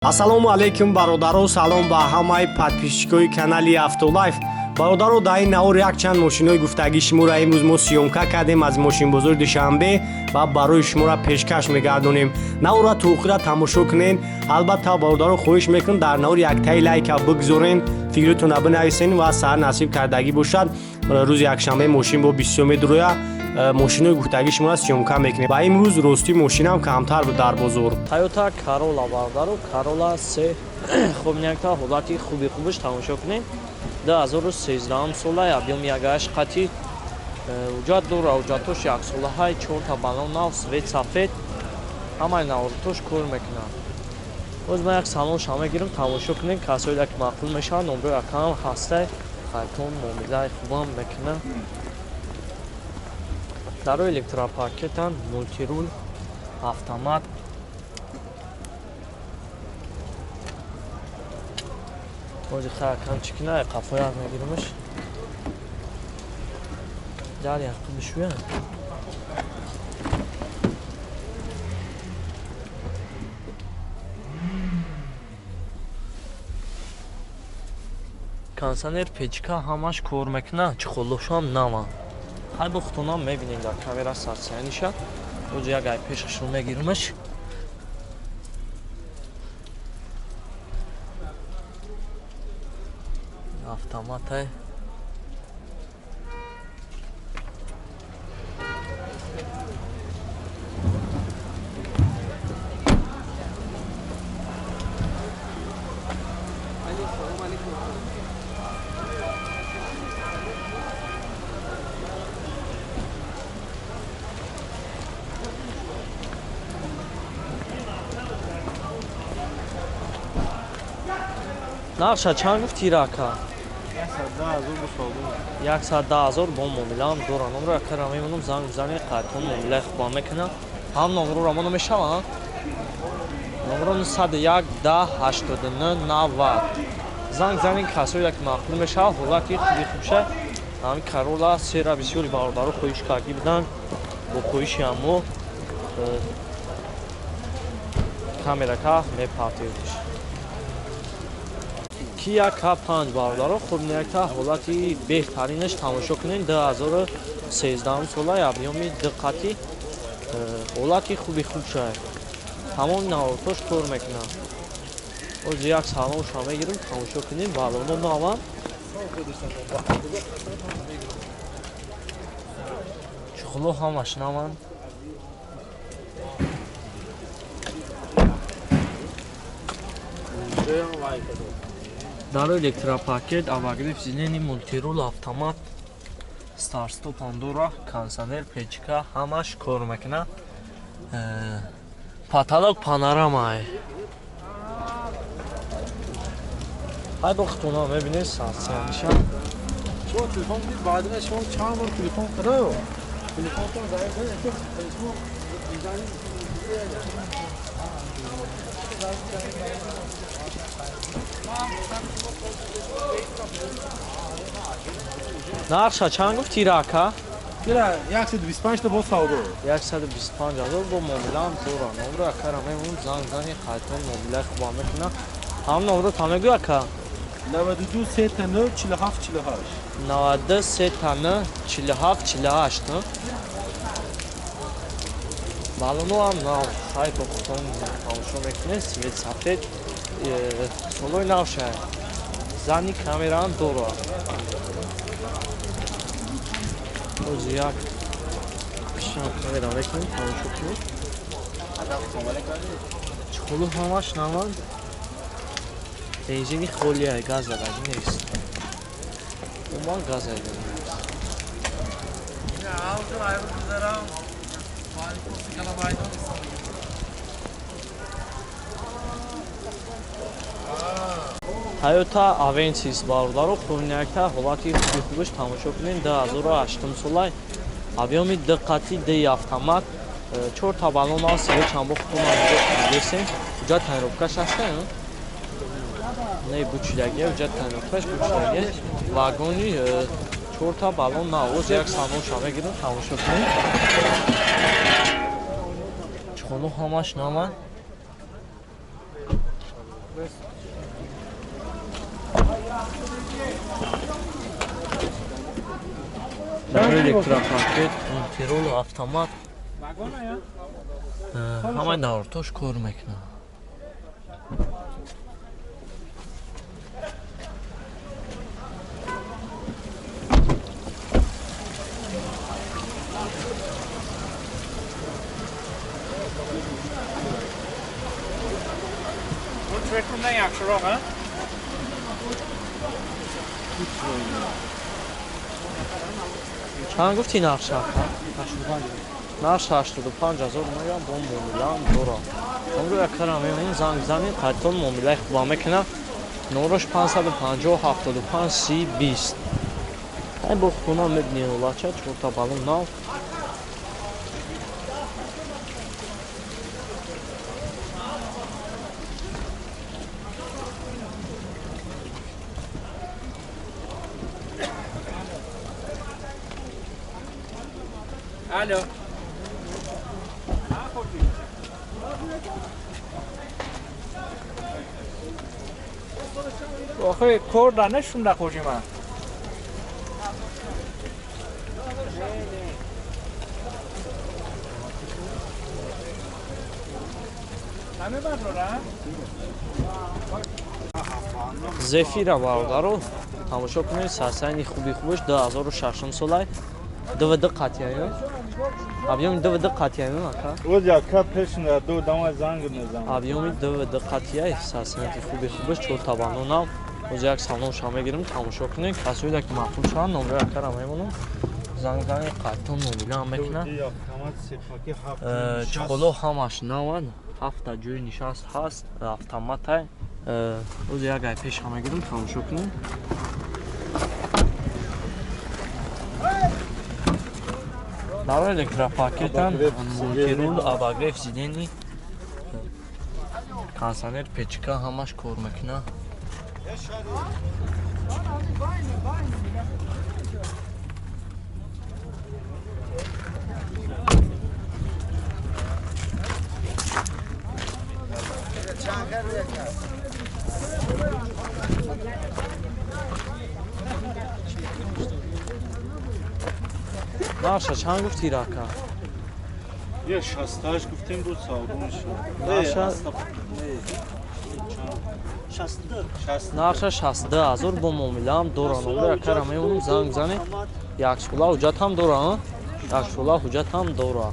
Ассалому алайкум бародаро, салом ба ҳамаи подписчикои канали Автолайф. Бародаро, дар ин навор якчанд мошинои гуфтагии шуморо имрӯз мо сиёмка кардем аз мошинбозори Душанбе ва барои шуморо пешкаш мегардонем. Наворро то охира тамошо кунед. Албатта бародаро, хоҳиш мекунам дар навор яктаи лайка бигзорен, фикритонро бинависен ва сар насиб кардагӣ бошад. Рӯзи якшанбе мошин бо бисёр медурояд. Мошинои гуфтагии шуморо сиёмка мекунем. Ва имрӯз рости мошинам камтар буд дар бозор. Toyota Corolla бародаро, Corolla 3 хуб някта ҳолати хубиш тамошо кунем. 2013 сола, объем 1.8 қати. Уҷат дора, уҷатош 1 солаҳай, 4 та балон нав, свет сафед. Ҳамаи навортош кор мекунад. Боз ма як салон шама мегирам, тамошо кунем. Касои ки мақбул мешавад, номбаи акаунт ҳастай, хайтон муомилаи хубам мекунад. Даро электропакетан, мультирул, автомат. Бози хай камчикина, қафояк мегиримаш. Дар як бишуя. Кондиционер печка ҳамаш кор мекунад, чухолошам нава. Ҳай бо хутонам мебинем дар камера сарсияниша. Бози як ай пешашро мегиримаш. Автоматай. Нақша чанд гуфт тирака? 110,000 бо муомилаам дора. Номро якара мемонам, занг бизанем, қайтон муомилаи хубам мекунад. Ҳам номроро моно мешавад? Номро 01 10 89 90. Занг занем, касои ки мақбул мешавад, ҳолати хуби хубша. Ҳамин Corolla 3-ра бисёри бародаро хоҳиш карди будан. Бо хоҳиши ҳамо камерака мепартиёдиш. Kia K5 бародаро, хуб някта ҳолати беҳтаринаш тамошо кунед. 2013 сола, объеми 2 қати, ҳолати хуби хуб шад. Тамоми навортош кор мекунад. Боз як салон шама мегирем, тамошо кунем. Балоно нава. чухло ҳамаш наванд. Даро электропакет, авагриф, зелени, мультирул, автомат, старт-стоп андора, кондиционер, печка, ҳамаш кор мекунад. Потолок панорамаи. ҳай бо хутона мебинед сарсияниша. شما تلفن بدید بعد از شما چند بار تلفن کرده و تلفنتون ضعیف شده شما нақша чанд гуфт тирака? دیره 125 تا با سودا 125,000 бо муомилаам дора. Номро якара мемонам, занг зани, қайтон муомилаи хубам мекунад. ҳам номро та мегӯ яка? 92 3 تا 9 47 48 92 3 та 9 47 48. балоно ҳам нав, хай бо хутон тамошо мекунед. свет сафед, солои нав шад. зани камераам дора. бози як пишам камера мекунем, тамошо кунед. чухолу ҳамаш наванд. бензини холияй, газ задагӣ нест. уман газ задагӣ нест. Toyota Avensis бародаро, хуб някта ҳолати хуби хубаш тамошо кунед. 2008 солай, объеми 2 қати, D автомат, 4 та балон ҳаст, свет чамбо хутона мегирсем. уҷат тайровкаш ҳаста? Не бучидаги, уҷат тайровкаш бучидаги. вагони 4 та балон навоз, як салон шама мегирем, тамошо кунед. чухону ҳамаш наванд. Dar elektropaket, kontrol, avtomat. Hamma davrtosh kor mekna. Betunda yaxshiroq, ha? Chand gufti narx aka? 85,000 میگم با مومیلان دورا اون رو اکرام این زنگ زنی قطعا مومیلای خوبا مکنه نورش 550 75 30 20 این بختونا مبنی اولاچه چور تا بالون ناو الو آخه کار دانشون نخوشی من همه بردارن؟ زفیر باردارو تماشا کنید ساسانی خوبی خوبش 2600 سولای DVD قطعیه ابیوم DVD قطعیه ماکا اوزیا کپشن دو دام زنگ نزن ابیوم DVD قطعیه ساسانی خوبی خوبش چور تابانونا اوزیا سالن شامه گیرم تماشا کنید کسایی که مفعول شدن نمره اکرام میمونم زنگ زنگ قطعا مومیلا میکنه چخلو همش نوان هفته جوی نشست هست автомат اوزیا گای پیش همه گیرم تماشا کنید Dar elektropaketan montirul abagrev zideni kansaner pechka hamash kor makina Naşa çan gufti raka یه شستاش گفتیم بود صابون شد Naşa Naşa 60000 با مومیلام دورانو اکرام میمونم زنگ زنی یکشولا حجت هم دورا یکشولا حجت هم دورا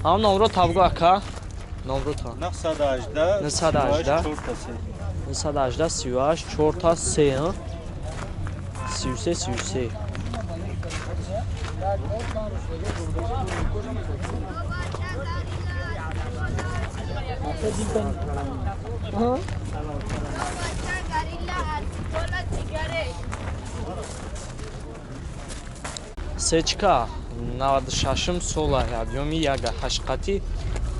هم نمرو تابگو اکا نمرو تا 918 918 918 38 4 تا 3 33 33 Сечка 96 сола объёми яга ҳашқати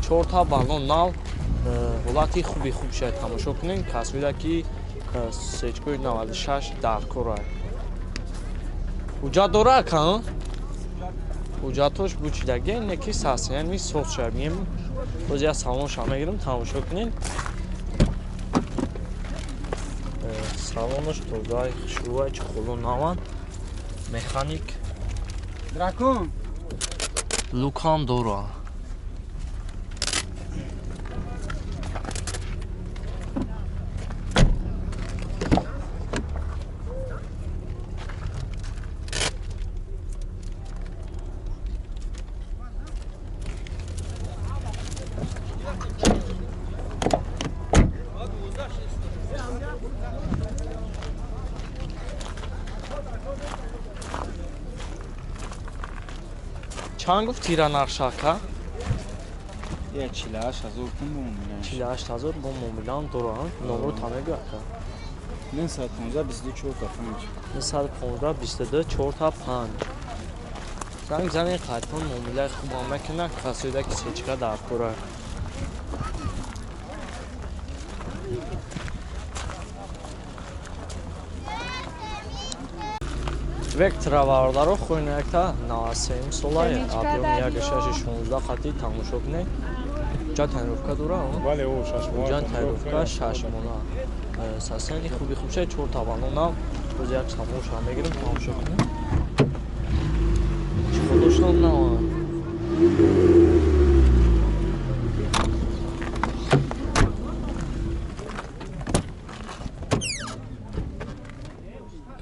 4 та балон нав ҳолати хуби хуб шаид тамошо кунед касвида ки сечкои 96 дар кора ҳуҷҷат дора ка ҳуҷҷатош бучидаги неки сасями сохт шаид мем боз я салон ша мегирам тамошо кунед салонош тозаи хушрӯвай чухоло наван механик Дракон Лукам дора. چند گفت تیرا نقشاکا؟ یه 48000 کن بومونم 48000 با مومیلان دوران نمرو تامه گاکا 915 22 5 915 22 4 تا 5 زنگ زنی قطعا مومیلای خوب آمکنه کسیده که سیچکا در کوره Vektora vardaru xo'ynakda 97 solay, объем 1616 qati tamosha kuned. ҷа тайёровка дора бале о шашмо ҷа тайёровка 6 мона сасани хуби хубша 4 таванона роз як тамоша мегирем тамошо кунем чиқо доштам на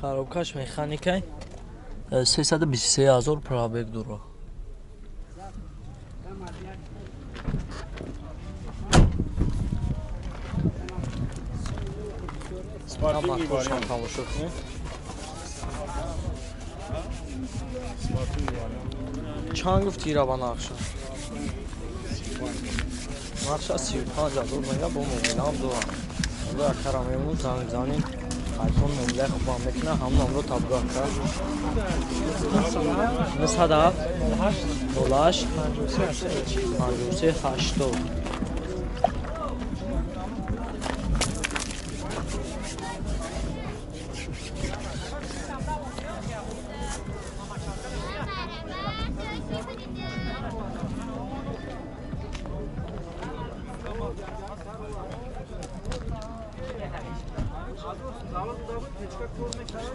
коробкаш механикай 323000 пробег дора спортивный Tamam, вариант. тамошо кунем Спортивный вариант. чанд гуфти рава нақша нақша 35000 мега бо мобилам дора ҳозир акара мемон занг занем айфон номераи хубам мекунам ҳам номро табдил кард 97 08 53 80 Zavod pechka kor mekara